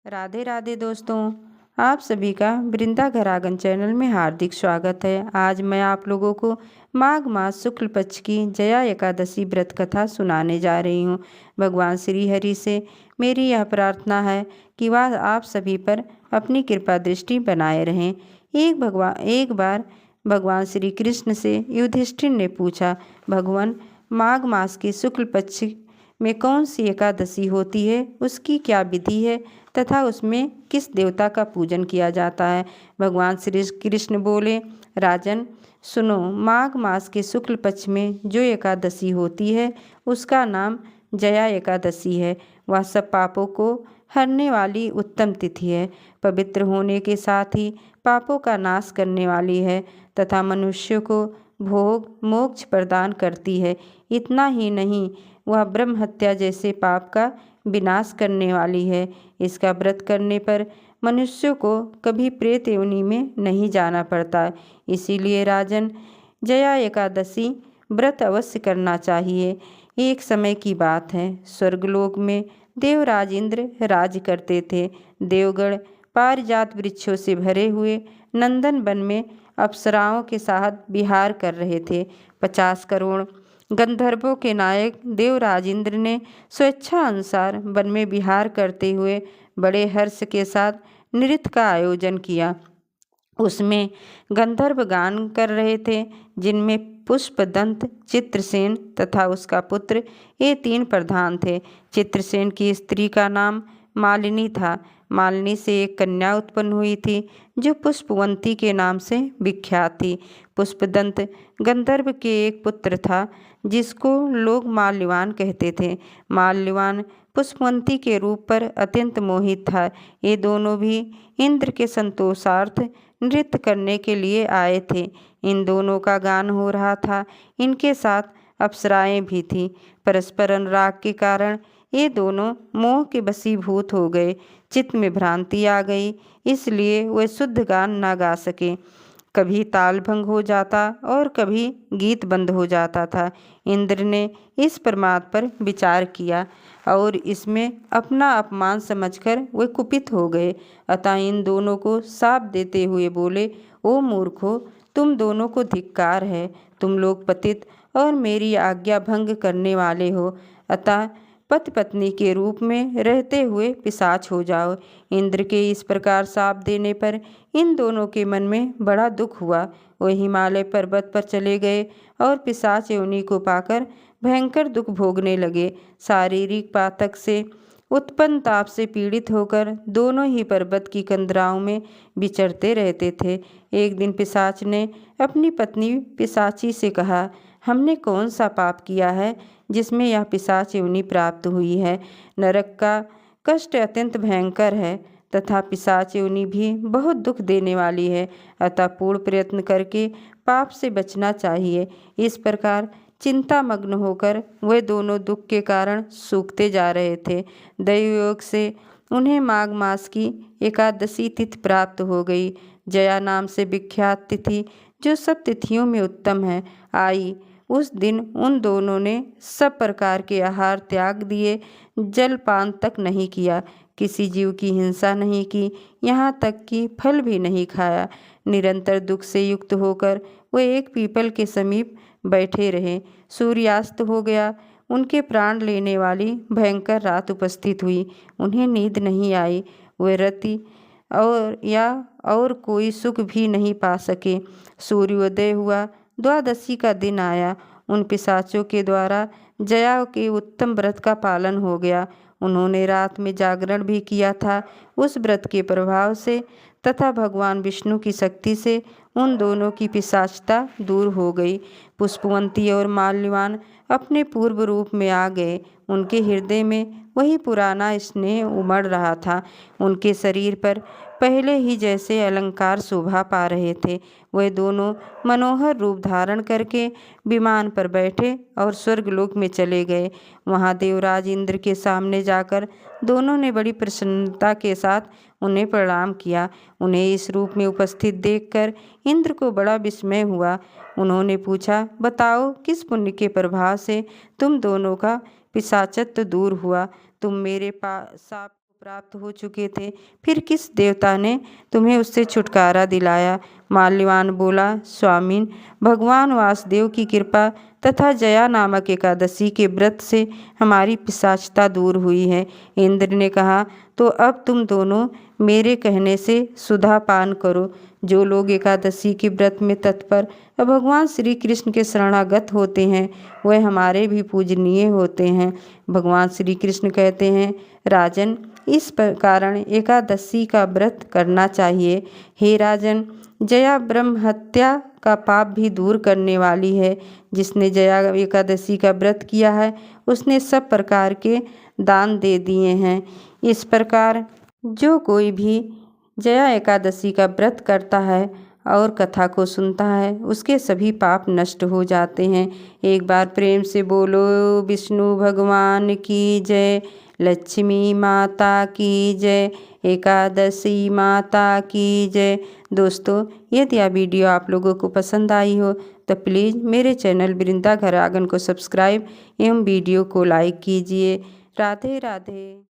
राधे राधे दोस्तों, आप सभी का वृंदा घर आंगन चैनल में हार्दिक स्वागत है। आज मैं आप लोगों को माघ मास शुक्ल पक्ष की जया एकादशी व्रत कथा सुनाने जा रही हूँ। भगवान श्री हरि से मेरी यह प्रार्थना है कि वह आप सभी पर अपनी कृपा दृष्टि बनाए रहें। एक बार भगवान श्री कृष्ण से युधिष्ठिर ने पूछा, भगवान माघ मास के शुक्ल पक्ष में कौन सी एकादशी होती है, उसकी क्या विधि है तथा उसमें किस देवता का पूजन किया जाता है। भगवान श्री कृष्ण बोले, राजन सुनो, माघ मास के शुक्ल पक्ष में जो एकादशी होती है उसका नाम जया एकादशी है। वह सब पापों को हरने वाली उत्तम तिथि है, पवित्र होने के साथ ही पापों का नाश करने वाली है तथा मनुष्य को भोग मोक्ष प्रदान करती है। इतना ही नहीं, वह ब्रह्म हत्या जैसे पाप का विनाश करने वाली है। इसका व्रत करने पर मनुष्य को कभी प्रेत योनि में नहीं जाना पड़ता। इसीलिए राजन, जया एकादशी व्रत अवश्य करना चाहिए। एक समय की बात है, स्वर्गलोक में देवराज इंद्र राज करते थे। देवगण पारिजात वृक्षों से भरे हुए नंदन वन में अप्सराओं के साथ विहार कर रहे थे। 50 करोड़ गंधर्वों के नायक देवराज इंद्र ने स्वेच्छा अनुसार वन में विहार करते हुए बड़े हर्ष के साथ नृत्य का आयोजन किया। उसमें गंधर्व गान कर रहे थे, जिनमें पुष्पदंत, चित्रसेन तथा उसका पुत्र, ये 3 प्रधान थे। चित्रसेन की स्त्री का नाम मालिनी था। मालिनी से एक कन्या उत्पन्न हुई थी जो पुष्पवंती के नाम से विख्यात थी। पुष्पदंत गंधर्व के एक पुत्र था जिसको लोग माल्यवान कहते थे। माल्यवान पुष्पवंती के रूप पर अत्यंत मोहित था। ये दोनों भी इंद्र के संतोषार्थ नृत्य करने के लिए आए थे। इन दोनों का गान हो रहा था। इनके साथ अप्सराएं भी थीं। परस्पर अनुराग के कारण ये दोनों मोह के वशीभूत हो गए। चित्त में भ्रांति आ गई, इसलिए वे शुद्ध गान ना गा सके। कभी ताल भंग हो जाता और कभी गीत बंद हो जाता था। इंद्र ने इस प्रमाद पर विचार किया और इसमें अपना अपमान समझकर वे कुपित हो गए। अतः इन दोनों को शाप देते हुए बोले, ओ मूर्खों, तुम दोनों को धिक्कार है। तुम लोग पतित और मेरी आज्ञा भंग करने वाले हो। अतः पति पत्नी के रूप में रहते हुए पिशाच हो जाओ। इंद्र के इस प्रकार शाप देने पर इन दोनों के मन में बड़ा दुख हुआ। वे हिमालय पर्वत पर चले गए और पिशाच योनि को पाकर भयंकर दुख भोगने लगे। शारीरिक पातक से उत्पन्न ताप से पीड़ित होकर दोनों ही पर्वत की कंदराओं में विचरते रहते थे। एक दिन पिशाच ने अपनी पत्नी पिशाची से कहा, हमने कौन सा पाप किया है जिसमें यह पिशाच योनि प्राप्त हुई है। नरक का कष्ट अत्यंत भयंकर है तथा पिशाच योनि भी बहुत दुख देने वाली है। अतः पूर्ण प्रयत्न करके पाप से बचना चाहिए। इस प्रकार चिंतामग्न होकर वे दोनों दुख के कारण सूखते जा रहे थे। दैवयोग से उन्हें माघ मास की एकादशी तिथि प्राप्त हो गई। जया नाम से विख्यात तिथि, जो सब तिथियों में उत्तम है, आई। उस दिन उन दोनों ने सब प्रकार के आहार त्याग दिए, जलपान तक नहीं किया, किसी जीव की हिंसा नहीं की, यहाँ तक कि फल भी नहीं खाया। निरंतर दुख से युक्त होकर वे एक पीपल के समीप बैठे रहे। सूर्यास्त हो गया। उनके प्राण लेने वाली भयंकर रात उपस्थित हुई। उन्हें नींद नहीं आई। वे रति और कोई सुख भी नहीं पा सके। सूर्योदय हुआ। द्वादशी का दिन आया। उन पिशाचों के द्वारा जया के उत्तम व्रत का पालन हो गया। उन्होंने रात में जागरण भी किया था। उस व्रत के प्रभाव से तथा भगवान विष्णु की शक्ति से उन दोनों की पिशाचता दूर हो गई। पुष्पवंती और माल्यवान अपने पूर्व रूप में आ गए। उनके हृदय में वही पुराना स्नेह उमड़ रहा था। उनके शरीर पर पहले ही जैसे अलंकार शोभा पा रहे थे। वे दोनों मनोहर रूप धारण करके विमान पर बैठे और स्वर्गलोक में चले गए। वहाँ देवराज इंद्र के सामने जाकर दोनों ने बड़ी प्रसन्नता के साथ उन्हें प्रणाम किया। उन्हें इस रूप में उपस्थित देखकर इंद्र को बड़ा विस्मय हुआ। उन्होंने पूछा, बताओ, किस पुण्य के प्रभाव से तुम दोनों का पिशाचत्व दूर हुआ? तुम मेरे शाप को प्राप्त हो चुके थे, फिर किस देवता ने तुम्हें उससे छुटकारा दिलाया? माल्यवान बोला, स्वामिन, भगवान वासुदेव की कृपा तथा जया नामक एकादशी के व्रत से हमारी पिशाचता दूर हुई है। इंद्र ने कहा, तो अब तुम दोनों मेरे कहने से सुधा पान करो। जो लोग एकादशी के व्रत में तत्पर भगवान श्री कृष्ण के शरणागत होते हैं वह हमारे भी पूजनीय होते हैं। भगवान श्री कृष्ण कहते हैं, राजन, इस कारण एकादशी का व्रत करना चाहिए। हे राजन, जया ब्रह्म हत्या का पाप भी दूर करने वाली है। जिसने जया एकादशी का व्रत किया है उसने सब प्रकार के दान दे दिए हैं। इस प्रकार जो कोई भी जया एकादशी का व्रत करता है और कथा को सुनता है उसके सभी पाप नष्ट हो जाते हैं। एक बार प्रेम से बोलो, विष्णु भगवान की जय, लक्ष्मी माता की जय, एकादशी माता की जय। दोस्तों, यदि यह वीडियो आप लोगों को पसंद आई हो तो प्लीज़ मेरे चैनल वृंदा घर आंगन को सब्सक्राइब एवं वीडियो को लाइक कीजिए। राधे राधे।